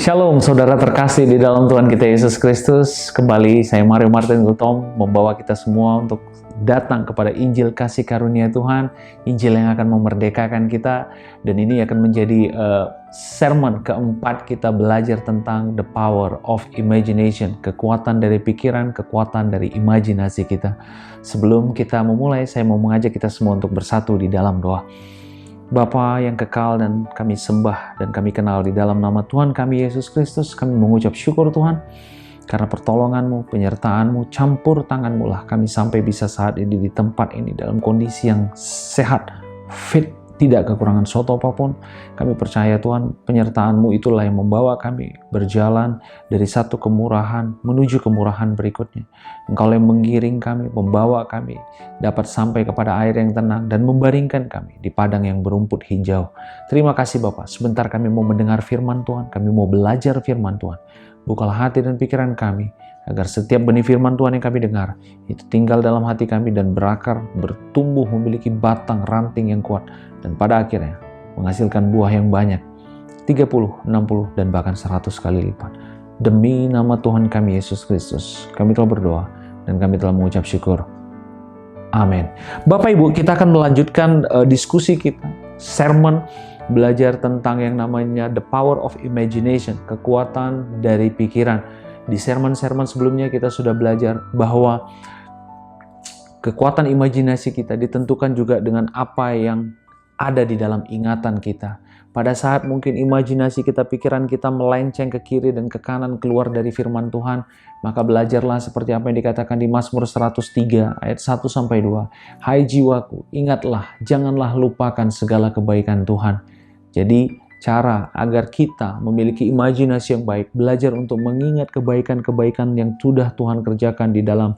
Shalom saudara terkasih di dalam Tuhan kita Yesus Kristus. Kembali saya Mario Martin Gultom membawa kita semua untuk datang kepada Injil kasih karunia Tuhan, Injil yang akan memerdekakan kita. Dan ini akan menjadi sermon keempat kita belajar tentang the power of imagination, kekuatan dari pikiran, kekuatan dari imajinasi kita. Sebelum kita memulai, saya mau mengajak kita semua untuk bersatu di dalam doa. Bapa yang kekal dan kami sembah dan kami kenal di dalam nama Tuhan kami Yesus Kristus, kami mengucap syukur Tuhan karena pertolongan-Mu, penyertaan-Mu, campur tangan-Mu lah kami sampai bisa saat ini di tempat ini dalam kondisi yang sehat, fit, tidak kekurangan suatu apapun. Kami percaya Tuhan, penyertaan-Mu itulah yang membawa kami berjalan dari satu kemurahan menuju kemurahan berikutnya. Engkau yang menggiring kami, membawa kami dapat sampai kepada air yang tenang dan membaringkan kami di padang yang berumput hijau. Terima kasih Bapak, sebentar kami mau mendengar firman Tuhan, kami mau belajar firman Tuhan. Bukalah hati dan pikiran kami, agar setiap benih firman Tuhan yang kami dengar, itu tinggal dalam hati kami dan berakar, bertumbuh, memiliki batang ranting yang kuat, dan pada akhirnya menghasilkan buah yang banyak, 30, 60, dan bahkan 100 kali lipat. Demi nama Tuhan kami Yesus Kristus, kami telah berdoa dan kami telah mengucap syukur. Amin. Bapak Ibu, kita akan melanjutkan diskusi kita, sermon, belajar tentang yang namanya the power of imagination, kekuatan dari pikiran. Di sermon-sermon sebelumnya kita sudah belajar bahwa kekuatan imajinasi kita ditentukan juga dengan apa yang ada di dalam ingatan kita. Pada saat mungkin imajinasi kita, pikiran kita melenceng ke kiri dan ke kanan keluar dari firman Tuhan, maka belajarlah seperti apa yang dikatakan di Mazmur 103 ayat 1-2. Hai jiwaku, ingatlah, janganlah lupakan segala kebaikan Tuhan. Jadi cara agar kita memiliki imajinasi yang baik, belajar untuk mengingat kebaikan-kebaikan yang sudah Tuhan kerjakan di dalam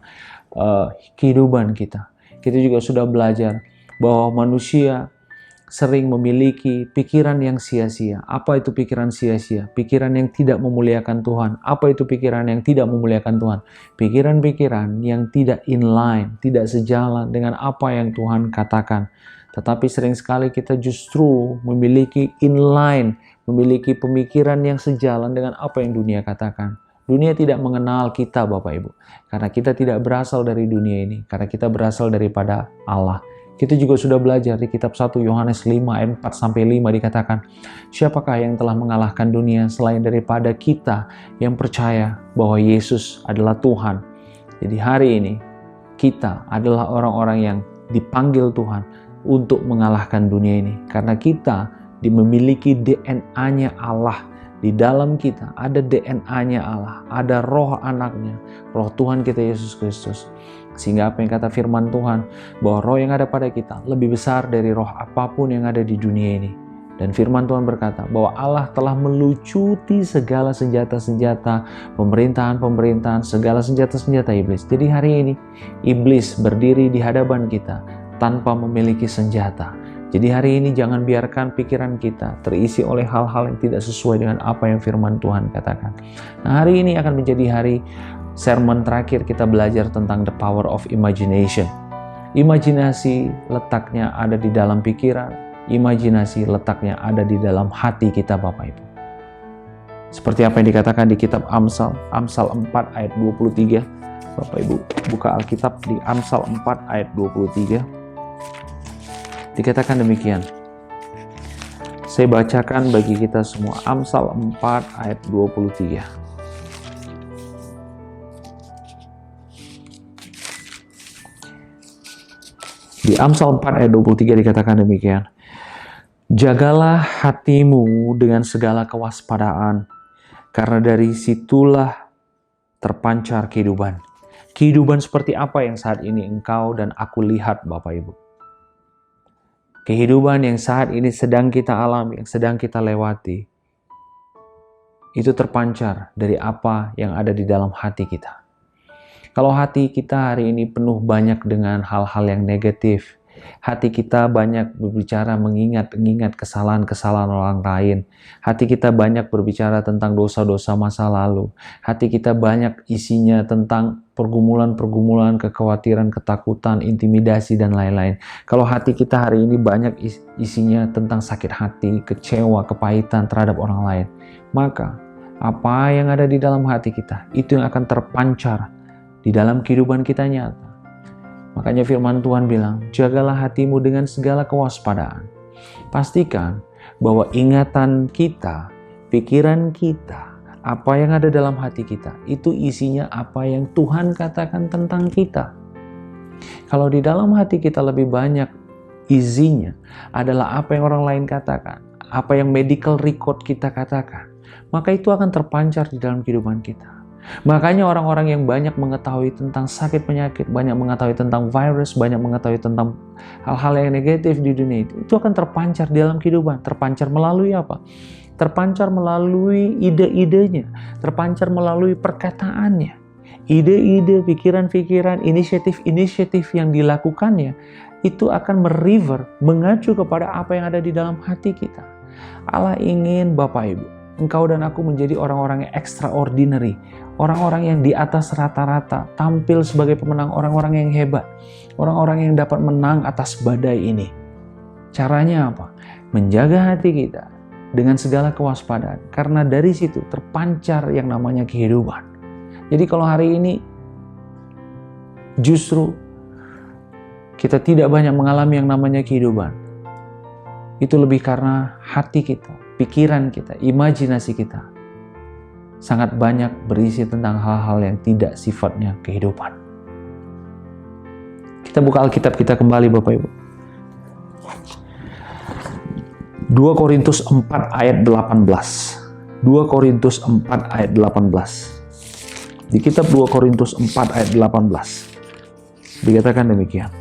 kehidupan kita. Kita juga sudah belajar bahwa manusia sering memiliki pikiran yang sia-sia. Apa itu pikiran sia-sia? Pikiran yang tidak memuliakan Tuhan. Apa itu pikiran yang tidak memuliakan Tuhan? Pikiran-pikiran yang tidak inline, tidak sejalan dengan apa yang Tuhan katakan. Tetapi sering sekali kita justru memiliki inline, memiliki pemikiran yang sejalan dengan apa yang dunia katakan. Dunia tidak mengenal kita Bapak Ibu, karena kita tidak berasal dari dunia ini, karena kita berasal daripada Allah. Kita juga sudah belajar di kitab 1 Yohanes 5 ayat 4-5 dikatakan, siapakah yang telah mengalahkan dunia selain daripada kita yang percaya bahwa Yesus adalah Tuhan. Jadi hari ini kita adalah orang-orang yang dipanggil Tuhan untuk mengalahkan dunia ini. Karena kita memiliki DNA-nya Allah. Di dalam kita ada DNA-nya Allah, ada roh anaknya, roh Tuhan kita Yesus Kristus. Sehingga apa yang kata firman Tuhan, bahwa roh yang ada pada kita lebih besar dari roh apapun yang ada di dunia ini. Dan firman Tuhan berkata bahwa Allah telah melucuti segala senjata-senjata, pemerintahan-pemerintahan, segala senjata-senjata iblis. Jadi hari ini iblis berdiri di hadapan kita tanpa memiliki senjata. Jadi hari ini jangan biarkan pikiran kita terisi oleh hal-hal yang tidak sesuai dengan apa yang firman Tuhan katakan. Nah, hari ini akan menjadi hari sermon terakhir kita belajar tentang the power of imagination. Imajinasi letaknya ada di dalam pikiran, imajinasi letaknya ada di dalam hati kita Bapak Ibu. Seperti apa yang dikatakan di kitab Amsal 4 ayat 23. Bapak Ibu buka Alkitab di Amsal 4 ayat 23. Dikatakan demikian. Saya bacakan bagi kita semua. Amsal 4 ayat 23. Di Amsal 4 ayat 23 dikatakan demikian. Jagalah hatimu dengan segala kewaspadaan, karena dari situlah terpancar kehidupan. Kehidupan seperti apa yang saat ini engkau dan aku lihat Bapak Ibu? Kehidupan yang saat ini sedang kita alami, yang sedang kita lewati, itu terpancar dari apa yang ada di dalam hati kita. Kalau hati kita hari ini penuh banyak dengan hal-hal yang negatif, hati kita banyak berbicara mengingat kesalahan-kesalahan orang lain, hati kita banyak berbicara tentang dosa-dosa masa lalu, hati kita banyak isinya tentang pergumulan-pergumulan, kekhawatiran, ketakutan, intimidasi, dan lain-lain. Kalau hati kita hari ini banyak isinya tentang sakit hati, kecewa, kepahitan terhadap orang lain, maka Apa yang ada di dalam hati kita, itu yang akan terpancar di dalam kehidupan kita nyata. Makanya firman Tuhan bilang, jagalah hatimu dengan segala kewaspadaan. Pastikan bahwa ingatan kita, pikiran kita, apa yang ada dalam hati kita, itu isinya apa yang Tuhan katakan tentang kita. Kalau di dalam hati kita lebih banyak isinya adalah apa yang orang lain katakan, apa yang medical record kita katakan, maka itu akan terpancar di dalam kehidupan kita. Makanya orang-orang yang banyak mengetahui tentang sakit penyakit, banyak mengetahui tentang virus, banyak mengetahui tentang hal-hal yang negatif di dunia itu akan terpancar di dalam kehidupan. Terpancar melalui apa? Terpancar melalui ide-idenya, terpancar melalui perkataannya. Ide-ide, pikiran-pikiran, inisiatif-inisiatif yang dilakukannya itu akan meriver, mengacu kepada apa yang ada di dalam hati kita. Allah ingin Bapak Ibu, engkau dan aku menjadi orang-orang yang extraordinary, orang-orang yang di atas rata-rata, tampil sebagai pemenang, orang-orang yang hebat, orang-orang yang dapat menang atas badai ini. Caranya apa? Menjaga hati kita dengan segala kewaspadaan, karena dari situ terpancar yang namanya kehidupan. Jadi kalau hari ini justru kita tidak banyak mengalami yang namanya kehidupan, itu lebih karena hati kita, pikiran kita, imajinasi kita sangat banyak berisi tentang hal-hal yang tidak sifatnya kehidupan. Kita buka Alkitab kita kembali Bapak Ibu. 2 Korintus 4 ayat 18. 2 Korintus 4 ayat 18. Di kitab 2 Korintus 4 ayat 18 dikatakan demikian.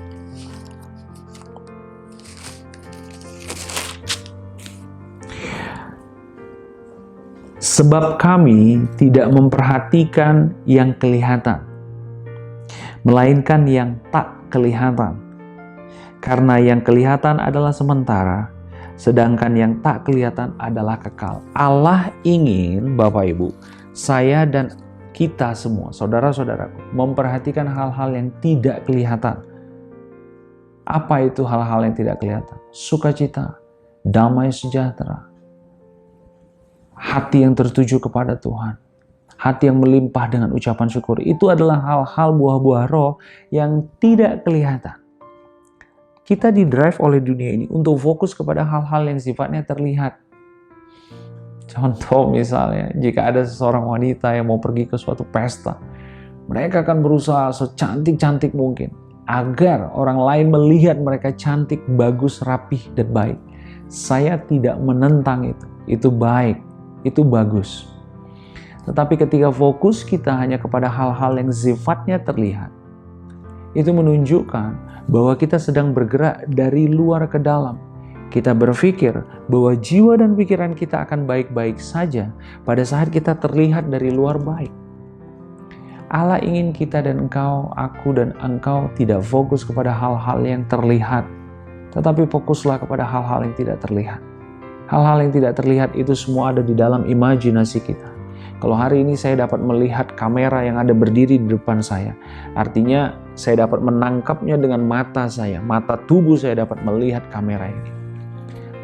Sebab kami tidak memperhatikan yang kelihatan, melainkan yang tak kelihatan. Karena yang kelihatan adalah sementara, sedangkan yang tak kelihatan adalah kekal. Allah ingin Bapak Ibu, saya dan kita semua, saudara-saudaraku, memperhatikan hal-hal yang tidak kelihatan. Apa itu hal-hal yang tidak kelihatan? Sukacita, damai sejahtera, hati yang tertuju kepada Tuhan, hati yang melimpah dengan ucapan syukur. Itu adalah hal-hal buah-buah roh yang tidak kelihatan. Kita didrive oleh dunia ini untuk fokus kepada hal-hal yang sifatnya terlihat. Contoh misalnya, jika ada seseorang wanita yang mau pergi ke suatu pesta, mereka akan berusaha secantik-cantik mungkin agar orang lain melihat mereka cantik, bagus, rapih, dan baik. Saya tidak menentang itu. Itu baik, itu bagus. Tetapi ketika fokus kita hanya kepada hal-hal yang sifatnya terlihat, itu menunjukkan bahwa kita sedang bergerak dari luar ke dalam. Kita berpikir bahwa jiwa dan pikiran kita akan baik-baik saja pada saat kita terlihat dari luar baik. Allah ingin kita dan engkau, aku dan engkau tidak fokus kepada hal-hal yang terlihat, tetapi fokuslah kepada hal-hal yang tidak terlihat. Hal-hal yang tidak terlihat itu semua ada di dalam imajinasi kita. Kalau hari ini saya dapat melihat kamera yang ada berdiri di depan saya, artinya saya dapat menangkapnya dengan mata saya, mata tubuh saya dapat melihat kamera ini.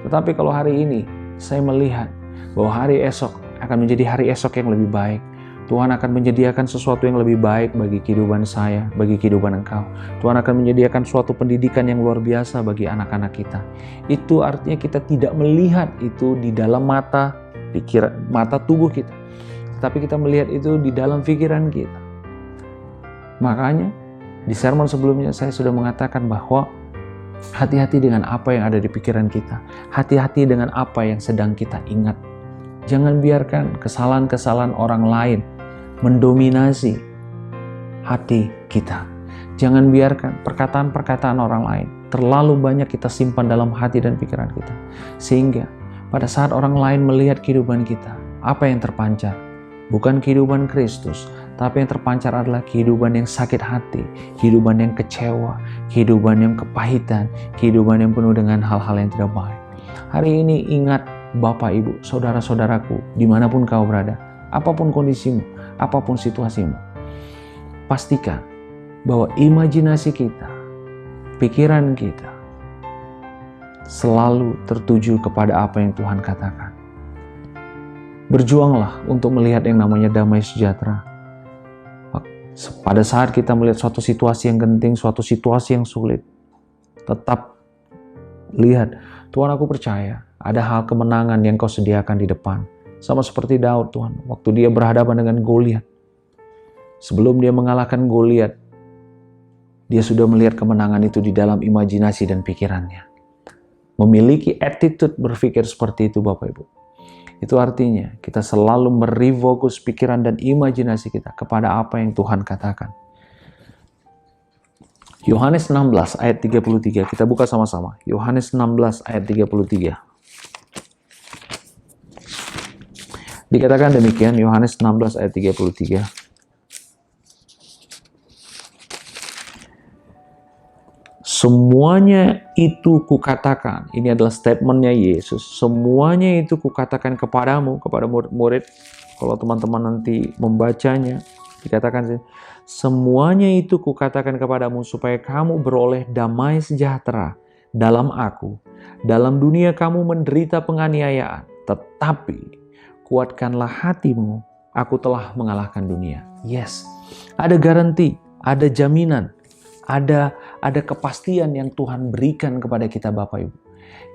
Tetapi kalau hari ini saya melihat bahwa hari esok akan menjadi hari esok yang lebih baik, Tuhan akan menyediakan sesuatu yang lebih baik bagi kehidupan saya, bagi kehidupan engkau. Tuhan akan menyediakan suatu pendidikan yang luar biasa bagi anak-anak kita. Itu artinya kita tidak melihat itu di dalam mata tubuh kita, tapi kita melihat itu di dalam pikiran kita. Makanya di sermon sebelumnya saya sudah mengatakan bahwa hati-hati dengan apa yang ada di pikiran kita. Hati-hati dengan apa yang sedang kita ingat. Jangan biarkan kesalahan-kesalahan orang lain mendominasi hati kita. Jangan biarkan perkataan-perkataan orang lain terlalu banyak kita simpan dalam hati dan pikiran kita. Sehingga pada saat orang lain melihat kehidupan kita, apa yang terpancar? Bukan kehidupan Kristus, tapi yang terpancar adalah kehidupan yang sakit hati, kehidupan yang kecewa, kehidupan yang kepahitan, kehidupan yang penuh dengan hal-hal yang tidak baik. Hari ini ingat Bapak, Ibu, saudara-saudaraku, dimanapun kau berada, apapun kondisimu, apapun situasimu, pastikan bahwa imajinasi kita, pikiran kita, selalu tertuju kepada apa yang Tuhan katakan. Berjuanglah untuk melihat yang namanya damai sejahtera. Pada saat kita melihat suatu situasi yang genting, suatu situasi yang sulit, tetap lihat, Tuhan, aku percaya ada hal kemenangan yang Kau sediakan di depan. Sama seperti Daud, Tuhan, waktu dia berhadapan dengan Goliat. Sebelum dia mengalahkan Goliat, dia sudah melihat kemenangan itu di dalam imajinasi dan pikirannya. Memiliki attitude berpikir seperti itu, Bapak Ibu. Itu artinya kita selalu merefokus pikiran dan imajinasi kita kepada apa yang Tuhan katakan. Yohanes 16 ayat 33, kita buka sama-sama. Yohanes 16 ayat 33. Dikatakan demikian, Yohanes 16 ayat 33. Semuanya itu kukatakan, ini adalah statementnya Yesus, semuanya itu kukatakan kepadamu, kepada murid-murid. Kalau teman-teman nanti membacanya, dikatakan, semuanya itu kukatakan kepadamu supaya kamu beroleh damai sejahtera dalam aku. Dalam dunia kamu menderita penganiayaan, tetapi kuatkanlah hatimu, aku telah mengalahkan dunia. Yes, ada garansi, ada jaminan, ada kepastian yang Tuhan berikan kepada kita Bapak Ibu.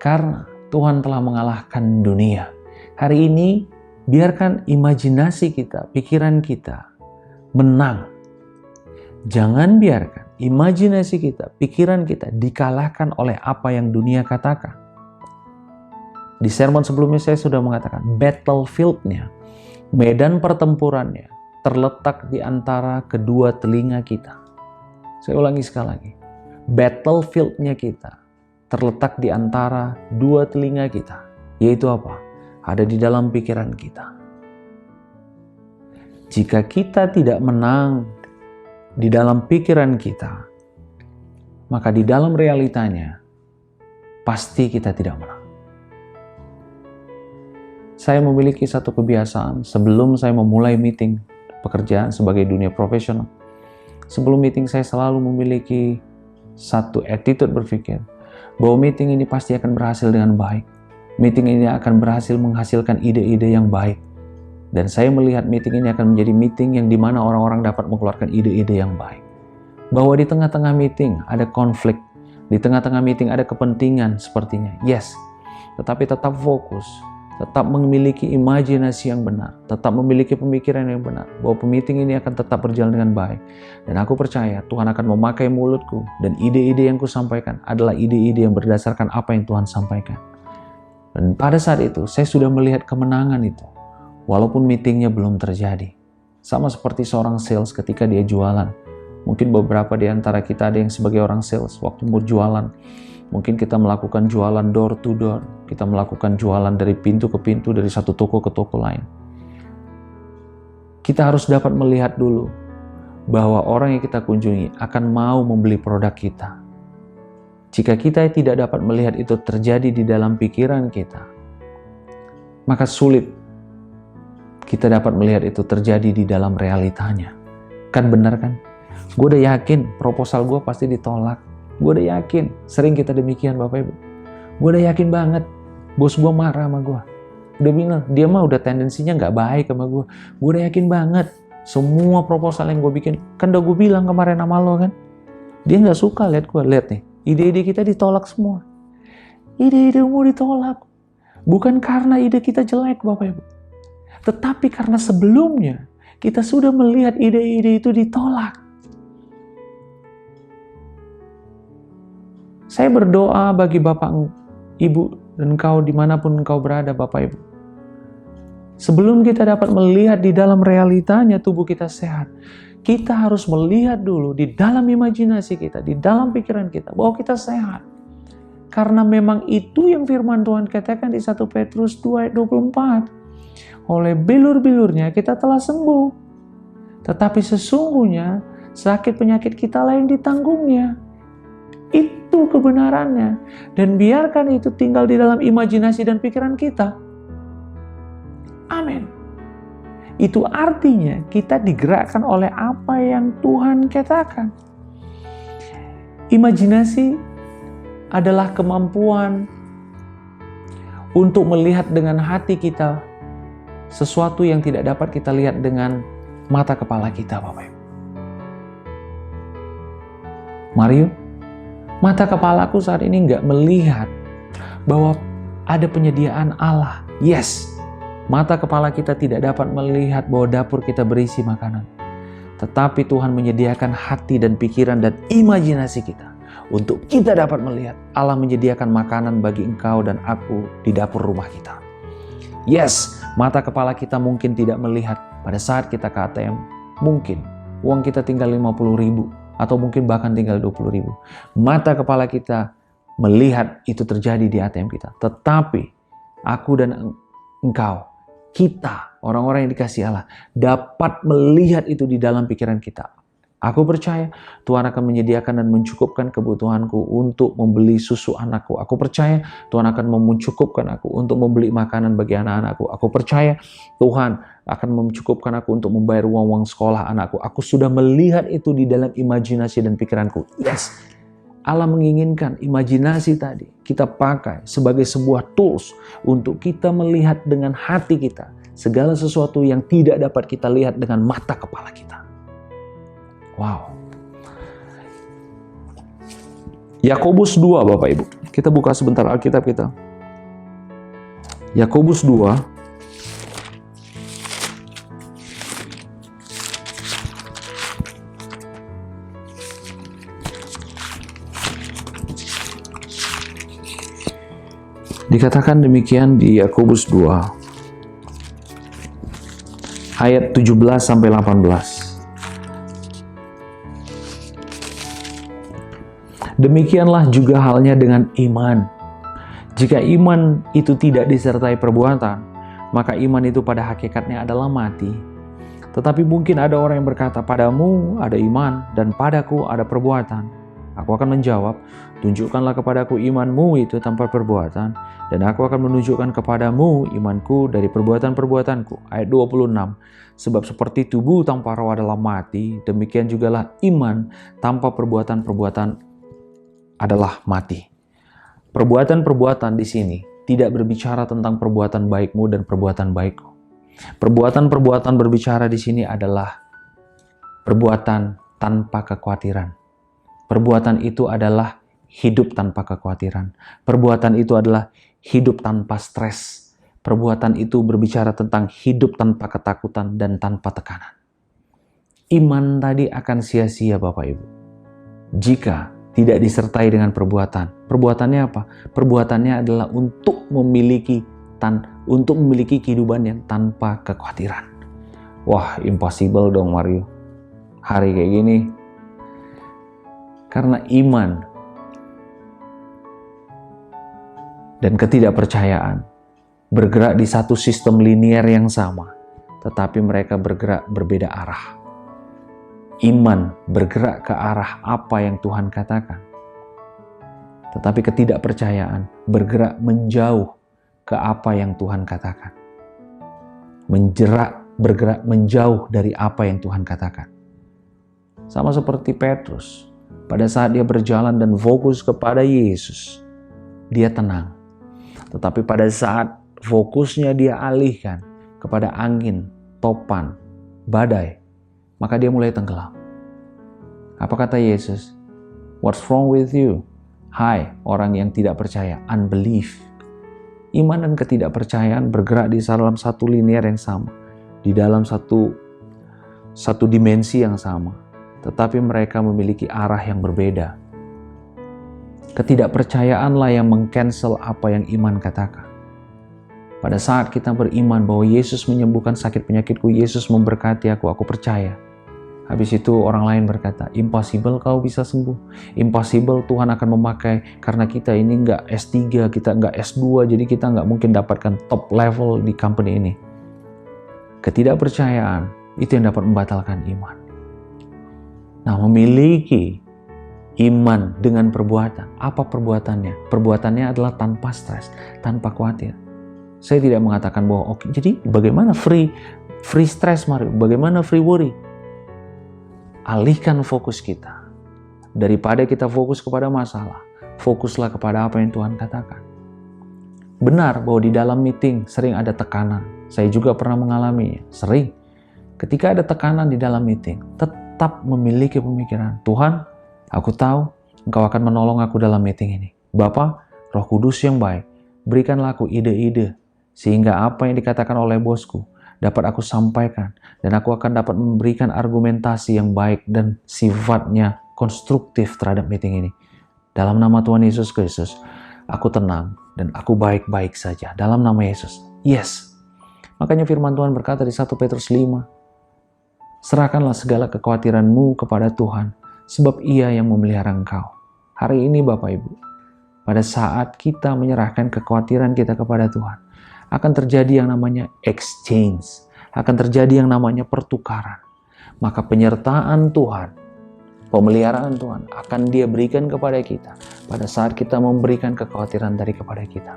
Karena Tuhan telah mengalahkan dunia. Hari ini, biarkan imajinasi kita, pikiran kita menang. Jangan biarkan imajinasi kita, pikiran kita dikalahkan oleh apa yang dunia katakan. Di sermon sebelumnya saya sudah mengatakan, battlefield-nya, medan pertempurannya, terletak di antara kedua telinga kita. Saya ulangi sekali lagi. Battlefield-nya kita terletak di antara dua telinga kita. Yaitu apa? Ada di dalam pikiran kita. Jika kita tidak menang di dalam pikiran kita, maka di dalam realitanya, pasti kita tidak menang. Saya memiliki satu kebiasaan sebelum saya memulai meeting pekerjaan sebagai dunia profesional. Sebelum meeting saya selalu memiliki satu attitude berpikir bahwa meeting ini pasti akan berhasil dengan baik. Meeting ini akan berhasil menghasilkan ide-ide yang baik. Dan saya melihat meeting ini akan menjadi meeting yang dimana orang-orang dapat mengeluarkan ide-ide yang baik. Bahwa di tengah-tengah meeting ada konflik. Di tengah-tengah meeting ada kepentingan sepertinya. Yes, tetapi tetap fokus. Tetap memiliki imajinasi yang benar, tetap memiliki pemikiran yang benar, bahwa meeting ini akan tetap berjalan dengan baik. Dan aku percaya Tuhan akan memakai mulutku, dan ide-ide yang kusampaikan adalah ide-ide yang berdasarkan apa yang Tuhan sampaikan. Dan pada saat itu, saya sudah melihat kemenangan itu, walaupun meetingnya belum terjadi. Sama seperti seorang sales ketika dia jualan. Mungkin beberapa di antara kita ada yang sebagai orang sales, waktu berjualan, mungkin kita melakukan jualan door to door. Kita melakukan jualan dari pintu ke pintu, dari satu toko ke toko lain. Kita harus dapat melihat dulu bahwa orang yang kita kunjungi akan mau membeli produk kita. Jika kita tidak dapat melihat itu terjadi di dalam pikiran kita, maka sulit kita dapat melihat itu terjadi di dalam realitanya. Kan benar kan? Gue udah yakin proposal gue pasti ditolak. Gue udah yakin, sering kita demikian Bapak Ibu. Gue udah yakin banget, bos gue marah sama gue. Udah bilang, dia mah udah tendensinya gak baik sama gue. Gue udah yakin banget, semua proposal yang gue bikin, kan udah gue bilang kemarin sama lo kan. Dia gak suka lihat gue, lihat nih, ide-ide kita ditolak semua. Ide-idemu ditolak. Bukan karena ide kita jelek Bapak Ibu. Tetapi karena sebelumnya, kita sudah melihat ide-ide itu ditolak. Saya berdoa bagi Bapak, Ibu, dan Engkau dimanapun Engkau berada, Bapak Ibu. Sebelum kita dapat melihat di dalam realitanya tubuh kita sehat, kita harus melihat dulu di dalam imajinasi kita, di dalam pikiran kita, bahwa kita sehat. Karena memang itu yang firman Tuhan katakan di 1 Petrus 2 ayat 24. Oleh bilur-bilurnya kita telah sembuh. Tetapi sesungguhnya sakit penyakit kita lah yang ditanggungnya. Itu kebenarannya. Dan biarkan itu tinggal di dalam imajinasi dan pikiran kita. Amin. Itu artinya kita digerakkan oleh apa yang Tuhan katakan. Imajinasi adalah kemampuan untuk melihat dengan hati kita sesuatu yang tidak dapat kita lihat dengan mata kepala kita, Bapak Ibu. Mario, mata kepalaku saat ini nggak melihat bahwa ada penyediaan Allah. Yes, mata kepala kita tidak dapat melihat bahwa dapur kita berisi makanan. Tetapi Tuhan menyediakan hati dan pikiran dan imajinasi kita untuk kita dapat melihat Allah menyediakan makanan bagi engkau dan aku di dapur rumah kita. Yes, mata kepala kita mungkin tidak melihat pada saat kita ke ATM. Mungkin uang kita tinggal 50.000 atau mungkin bahkan tinggal 20.000. Mata kepala kita melihat itu terjadi di ATM kita. Tetapi aku dan engkau, kita, orang-orang yang dikasihi Allah, dapat melihat itu di dalam pikiran kita. Aku percaya Tuhan akan menyediakan dan mencukupkan kebutuhanku untuk membeli susu anakku. Aku percaya Tuhan akan mencukupkan aku untuk membeli makanan bagi anak-anakku. Aku percaya Tuhan akan mencukupkan aku untuk membayar uang-uang sekolah anakku. Aku sudah melihat itu di dalam imajinasi dan pikiranku. Yes, Allah menginginkan imajinasi tadi kita pakai sebagai sebuah tools untuk kita melihat dengan hati kita segala sesuatu yang tidak dapat kita lihat dengan mata kepala kita. Wow. Yakobus 2, Bapak Ibu. Kita buka sebentar Alkitab kita. Yakobus 2. Dikatakan demikian di Yakobus 2 ayat 17 sampai 18. Demikianlah juga halnya dengan iman. Jika iman itu tidak disertai perbuatan, maka iman itu pada hakikatnya adalah mati. Tetapi mungkin ada orang yang berkata, padamu ada iman dan padaku ada perbuatan. Aku akan menjawab, tunjukkanlah kepadaku imanmu itu tanpa perbuatan, dan aku akan menunjukkan kepadamu imanku dari perbuatan-perbuatanku. Ayat 26, sebab seperti tubuh tanpa roh adalah mati, demikian jugalah iman tanpa perbuatan-perbuatan adalah mati. Perbuatan-perbuatan di sini tidak berbicara tentang perbuatan baikmu dan perbuatan baikku. Perbuatan-perbuatan berbicara di sini adalah perbuatan tanpa kekhawatiran. Perbuatan itu adalah hidup tanpa kekhawatiran. Perbuatan itu adalah hidup tanpa stres. Perbuatan itu berbicara tentang hidup tanpa ketakutan dan tanpa tekanan. Iman tadi akan sia-sia, Bapak Ibu, jika tidak disertai dengan perbuatan. Perbuatannya apa? Perbuatannya adalah untuk memiliki kehidupan yang tanpa kekhawatiran. Wah, impossible dong Mario. Hari kayak gini. Karena iman dan ketidakpercayaan bergerak di satu sistem linier yang sama, tetapi mereka bergerak berbeda arah. Iman bergerak ke arah apa yang Tuhan katakan. Tetapi ketidakpercayaan bergerak menjauh ke apa yang Tuhan katakan. Bergerak menjauh dari apa yang Tuhan katakan. Sama seperti Petrus. Pada saat dia berjalan dan fokus kepada Yesus, dia tenang. Tetapi pada saat fokusnya dia alihkan kepada angin, topan, badai, maka dia mulai tenggelam. Apa kata Yesus? What's wrong with you? Hai, orang yang tidak percaya, unbelief. Iman dan ketidakpercayaan bergerak di dalam satu linear yang sama, di dalam satu dimensi yang sama, tetapi mereka memiliki arah yang berbeda. Ketidakpercayaanlah yang meng-cancel apa yang iman katakan. Pada saat kita beriman bahwa Yesus menyembuhkan sakit penyakitku, Yesus memberkati aku percaya. Habis itu orang lain berkata, impossible kau bisa sembuh. Impossible Tuhan akan memakai, karena kita ini nggak S3, kita nggak S2, jadi kita nggak mungkin dapatkan top level di company ini. Ketidakpercayaan itu yang dapat membatalkan iman. Nah, memiliki iman dengan perbuatan. Apa perbuatannya? Perbuatannya adalah tanpa stres, tanpa khawatir. Saya tidak mengatakan bahwa oke, jadi bagaimana free stress, Mario? Bagaimana free worry? Alihkan fokus kita. Daripada kita fokus kepada masalah, fokuslah kepada apa yang Tuhan katakan. Benar bahwa di dalam meeting sering ada tekanan. Saya juga pernah mengalaminya, sering. Ketika ada tekanan di dalam meeting, tetap memiliki pemikiran, Tuhan, aku tahu Engkau akan menolong aku dalam meeting ini. Bapa, Roh Kudus yang baik, berikanlah aku ide-ide, sehingga apa yang dikatakan oleh bosku dapat aku sampaikan, dan aku akan dapat memberikan argumentasi yang baik dan sifatnya konstruktif terhadap meeting ini. Dalam nama Tuhan Yesus Kristus, aku tenang dan aku baik-baik saja. Dalam nama Yesus. Yes. Makanya firman Tuhan berkata di 1 Petrus 5, serahkanlah segala kekhawatiranmu kepada Tuhan, sebab Ia yang memelihara engkau. Hari ini Bapak Ibu, pada saat kita menyerahkan kekhawatiran kita kepada Tuhan, akan terjadi yang namanya exchange, akan terjadi yang namanya pertukaran. Maka penyertaan Tuhan, pemeliharaan Tuhan akan Dia berikan kepada kita pada saat kita memberikan kekhawatiran dari kepada kita.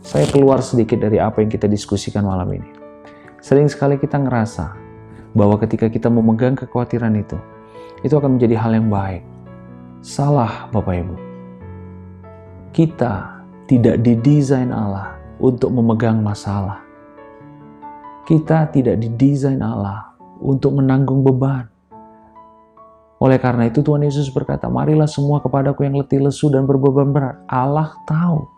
Saya keluar sedikit dari apa yang kita diskusikan malam ini. Sering sekali kita ngerasa bahwa ketika kita memegang kekhawatiran itu akan menjadi hal yang baik. Salah Bapak Ibu. Kita tidak didesain Allah untuk memegang masalah. Kita tidak didesain Allah untuk menanggung beban. Oleh karena itu Tuhan Yesus berkata, marilah semua kepadaku yang letih lesu dan berbeban berat. Allah tahu.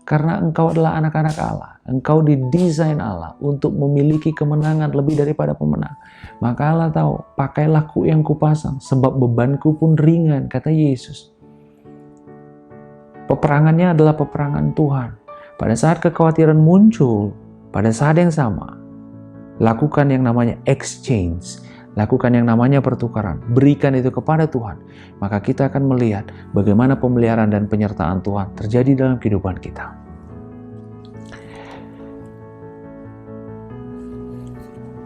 Karena engkau adalah anak-anak Allah. Engkau didesain Allah untuk memiliki kemenangan lebih daripada pemenang. Maka Allah tahu, pakailah kuk yang kupasang, sebab bebanku pun ringan, kata Yesus. Peperangannya adalah peperangan Tuhan. Pada saat kekhawatiran muncul, pada saat yang sama, lakukan yang namanya exchange, lakukan yang namanya pertukaran, berikan itu kepada Tuhan. Maka kita akan melihat bagaimana pemeliharaan dan penyertaan Tuhan terjadi dalam kehidupan kita.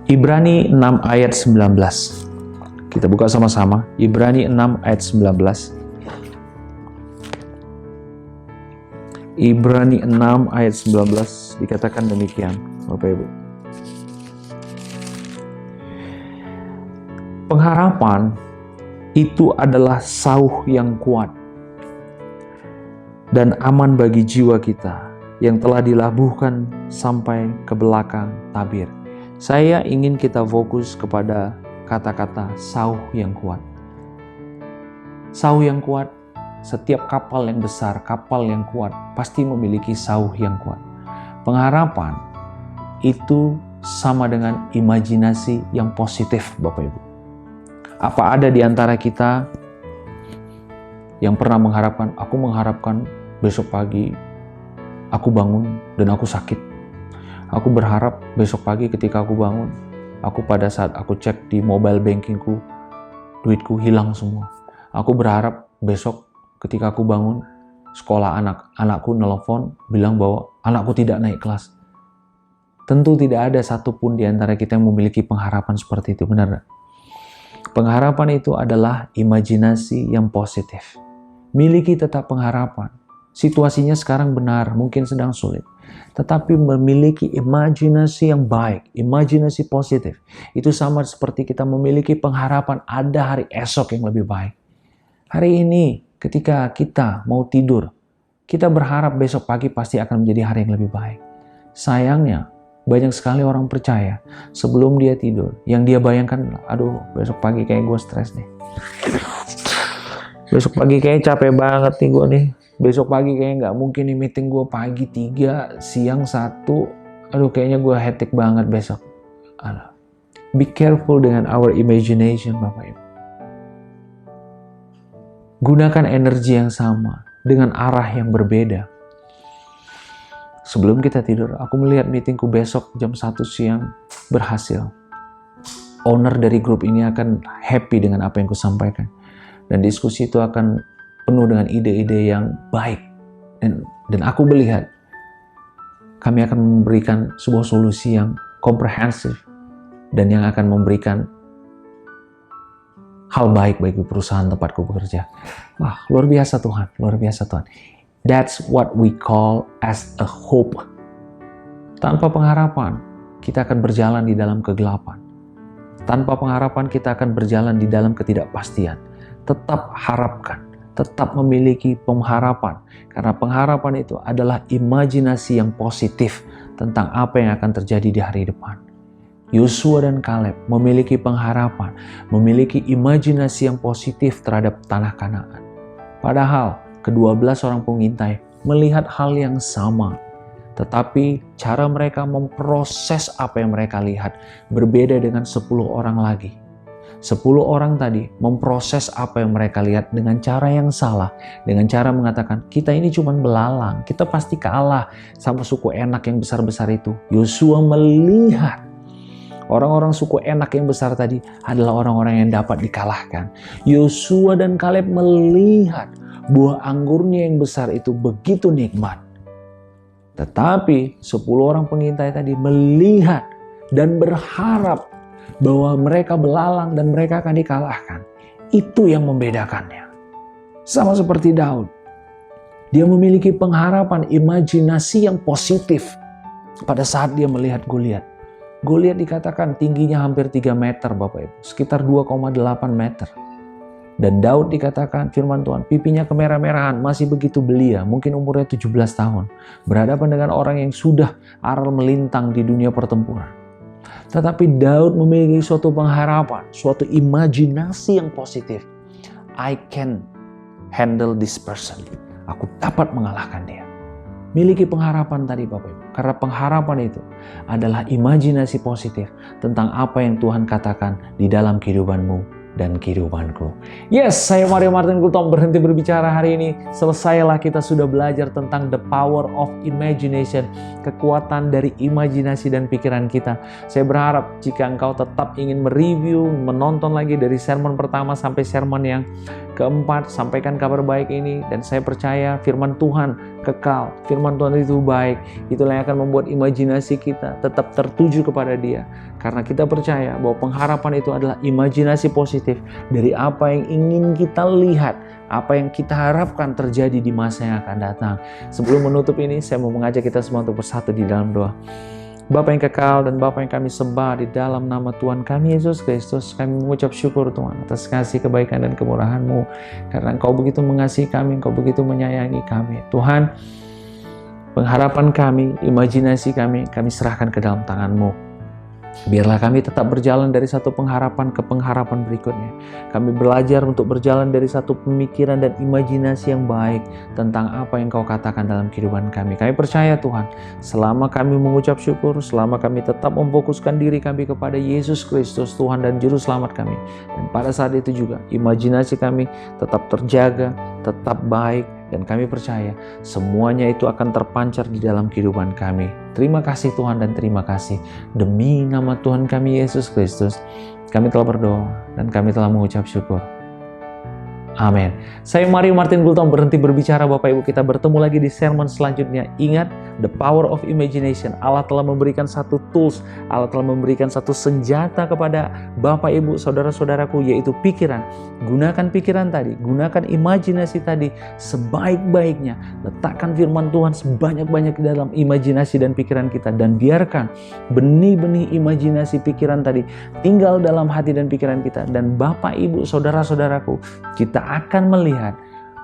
Ibrani 6 ayat 19. Kita buka sama-sama. Ibrani 6 ayat 19. Ibrani 6 ayat 19 dikatakan demikian, Bapak Ibu. Pengharapan itu adalah sauh yang kuat dan aman bagi jiwa kita yang telah dilabuhkan sampai ke belakang tabir. Saya ingin kita fokus kepada kata-kata sauh yang kuat. Sauh yang kuat, setiap kapal yang besar, kapal yang kuat, pasti memiliki sauh yang kuat. Pengharapan itu sama dengan imajinasi yang positif, Bapak Ibu. Apa ada di antara kita yang pernah aku mengharapkan besok pagi aku bangun dan aku sakit. Aku berharap besok pagi ketika aku bangun, pada saat aku cek di mobile bankingku, duitku hilang semua. Aku berharap besok ketika aku bangun, sekolah anakku nelpon bilang bahwa anakku tidak naik kelas. Tentu tidak ada satupun di antara kita yang memiliki pengharapan seperti itu, benar? Pengharapan itu adalah imajinasi yang positif. Miliki tetap pengharapan. Situasinya sekarang benar, mungkin sedang sulit. Tetapi memiliki imajinasi yang baik, imajinasi positif. Itu sama seperti kita memiliki pengharapan ada hari esok yang lebih baik. Hari ini ketika kita mau tidur, kita berharap besok pagi pasti akan menjadi hari yang lebih baik. Sayangnya, banyak sekali orang percaya sebelum dia tidur, yang dia bayangkan, aduh besok pagi kayak gue stres nih. Besok pagi kayak capek banget nih gue nih. Besok pagi kayaknya nggak mungkin nih meeting gue pagi 3, siang 1. Aduh kayaknya gue hectic banget besok. Be careful dengan our imagination Bapak Ibu. Gunakan energi yang sama dengan arah yang berbeda. Sebelum kita tidur, aku melihat meetingku besok jam 1 siang berhasil. Owner dari grup ini akan happy dengan apa yang kusampaikan. Dan diskusi itu akan penuh dengan ide-ide yang baik. Dan aku melihat kami akan memberikan sebuah solusi yang komprehensif dan yang akan memberikan hal baik bagi perusahaan tempatku bekerja. Wah, luar biasa Tuhan, luar biasa Tuhan. That's what we call as a hope. Tanpa pengharapan, kita akan berjalan di dalam kegelapan. Tanpa pengharapan, kita akan berjalan di dalam ketidakpastian. Tetap harapkan, tetap memiliki pengharapan. Karena pengharapan itu adalah imajinasi yang positif tentang apa yang akan terjadi di hari depan. Yosua dan Kaleb memiliki pengharapan, memiliki imajinasi yang positif terhadap tanah Kanaan. Padahal ke-12 orang pengintai melihat hal yang sama. Tetapi cara mereka memproses apa yang mereka lihat berbeda dengan 10 orang lagi. 10 orang tadi memproses apa yang mereka lihat dengan cara yang salah. Dengan cara mengatakan, kita ini cuma belalang, kita pasti kalah sama suku Enak yang besar-besar itu. Yosua melihat orang-orang suku Enak yang besar tadi adalah orang-orang yang dapat dikalahkan. Yosua dan Kaleb melihat buah anggurnya yang besar itu begitu nikmat. Tetapi 10 orang pengintai tadi melihat dan berharap bahwa mereka belalang dan mereka akan dikalahkan. Itu yang membedakannya. Sama seperti Daud. Dia memiliki pengharapan, imajinasi yang positif pada saat dia melihat Goliat. Goliat dikatakan tingginya hampir 3 meter Bapak Ibu, sekitar 2,8 meter. Dan Daud dikatakan firman Tuhan, pipinya kemerah-merahan, masih begitu belia, mungkin umurnya 17 tahun. Berhadapan dengan orang yang sudah aral melintang di dunia pertempuran. Tetapi Daud memiliki suatu pengharapan, suatu imajinasi yang positif. I can handle this person. Aku dapat mengalahkan dia. Miliki pengharapan tadi Bapak Ibu. Karena pengharapan itu adalah imajinasi positif tentang apa yang Tuhan katakan di dalam kehidupanmu dan kehidupanku. Yes, saya Mario Martin Gultom berhenti berbicara hari ini. Selesailah kita sudah belajar tentang the power of imagination. Kekuatan dari imajinasi dan pikiran kita. Saya berharap jika engkau tetap ingin mereview, menonton lagi dari sermon pertama sampai sermon yang keempat, sampaikan kabar baik ini. Dan saya percaya firman Tuhan kekal. Firman Tuhan itu baik. Itulah yang akan membuat imajinasi kita tetap tertuju kepada Dia. Karena kita percaya bahwa pengharapan itu adalah imajinasi positif dari apa yang ingin kita lihat, apa yang kita harapkan terjadi di masa yang akan datang. Sebelum menutup ini, saya mau mengajak kita semua untuk bersatu di dalam doa. Bapa yang kekal dan Bapa yang kami sembah, di dalam nama Tuhan kami Yesus Kristus, kami mengucap syukur Tuhan atas kasih, kebaikan dan kemurahan-Mu. Karena Engkau begitu mengasihi kami, Engkau begitu menyayangi kami. Tuhan, pengharapan kami, imajinasi kami serahkan ke dalam tangan-Mu. Biarlah kami tetap berjalan dari satu pengharapan ke pengharapan berikutnya. Kami belajar untuk berjalan dari satu pemikiran dan imajinasi yang baik tentang apa yang Kau katakan dalam kehidupan kami. Kami percaya Tuhan, selama kami mengucap syukur, selama kami tetap memfokuskan diri kami kepada Yesus Kristus, Tuhan dan Juru Selamat kami. Dan pada saat itu juga, imajinasi kami tetap terjaga, tetap baik, dan kami percaya semuanya itu akan terpancar di dalam kehidupan kami. Terima kasih Tuhan dan terima kasih. Demi nama Tuhan kami Yesus Kristus, kami telah berdoa dan kami telah mengucap syukur. Amin. Saya Mario Martin Gultom berhenti berbicara Bapak Ibu. Kita bertemu lagi di sermon selanjutnya. Ingat, the power of imagination. Allah telah memberikan satu tools. Allah telah memberikan satu senjata kepada Bapak Ibu, saudara-saudaraku, yaitu pikiran. Gunakan pikiran tadi. Gunakan imajinasi tadi sebaik-baiknya. Letakkan firman Tuhan sebanyak-banyak di dalam imajinasi dan pikiran kita. Dan biarkan benih-benih imajinasi pikiran tadi tinggal dalam hati dan pikiran kita. Dan Bapak Ibu, saudara-saudaraku, kita akan melihat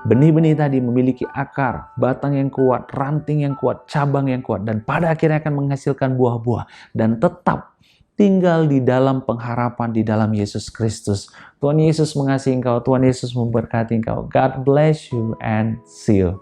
benih-benih tadi memiliki akar, batang yang kuat, ranting yang kuat, cabang yang kuat, dan pada akhirnya akan menghasilkan buah-buah dan tetap tinggal di dalam pengharapan di dalam Yesus Kristus. Tuhan Yesus mengasihi engkau, Tuhan Yesus memberkati engkau. God bless you and see you.